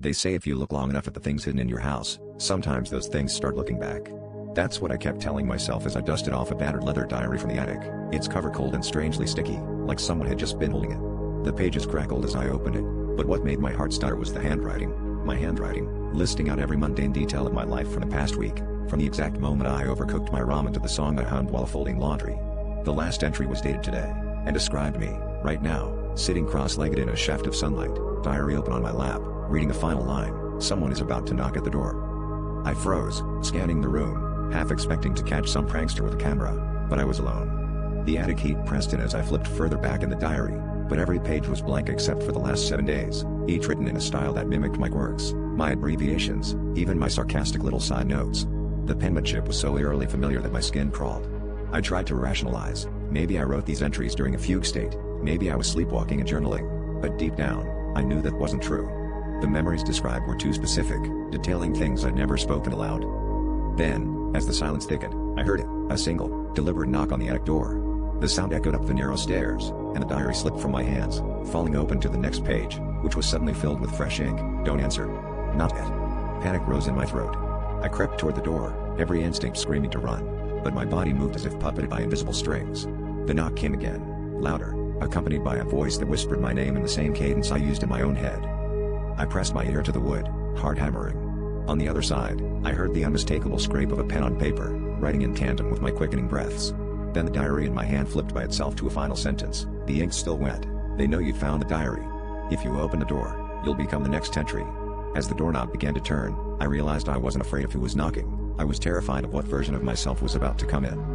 They say if you look long enough at the things hidden in your house, sometimes those things start looking back. That's what I kept telling myself as I dusted off a battered leather diary from the attic, its cover cold and strangely sticky, like someone had just been holding it. The pages crackled as I opened it, but what made my heart stutter was the handwriting. My handwriting, listing out every mundane detail of my life from the past week, from the exact moment I overcooked my ramen to the song I hummed while folding laundry. The last entry was dated today, and described me, right now, sitting cross-legged in a shaft of sunlight, diary open on my lap, reading the final line, someone is about to knock at the door. I froze, scanning the room, half expecting to catch some prankster with a camera, but I was alone. The attic heat pressed in as I flipped further back in the diary, but every page was blank except for the last 7 days, each written in a style that mimicked my quirks, my abbreviations, even my sarcastic little side notes. The penmanship was so eerily familiar that my skin crawled. I tried to rationalize, maybe I wrote these entries during a fugue state, maybe I was sleepwalking and journaling, but deep down, I knew that wasn't true. The memories described were too specific, detailing things I'd never spoken aloud. Then, as the silence thickened, I heard it, a single, deliberate knock on the attic door. The sound echoed up the narrow stairs, and the diary slipped from my hands, falling open to the next page, which was suddenly filled with fresh ink. Don't answer. Not yet. Panic rose in my throat. I crept toward the door, every instinct screaming to run, but my body moved as if puppeted by invisible strings. The knock came again, louder, accompanied by a voice that whispered my name in the same cadence I used in my own head. I pressed my ear to the wood, hard hammering. On the other side, I heard the unmistakable scrape of a pen on paper, writing in tandem with my quickening breaths. Then the diary in my hand flipped by itself to a final sentence, the ink still wet. They know you found the diary. If you open the door, you'll become the next entry. As the doorknob began to turn, I realized I wasn't afraid of who was knocking. I was terrified of what version of myself was about to come in.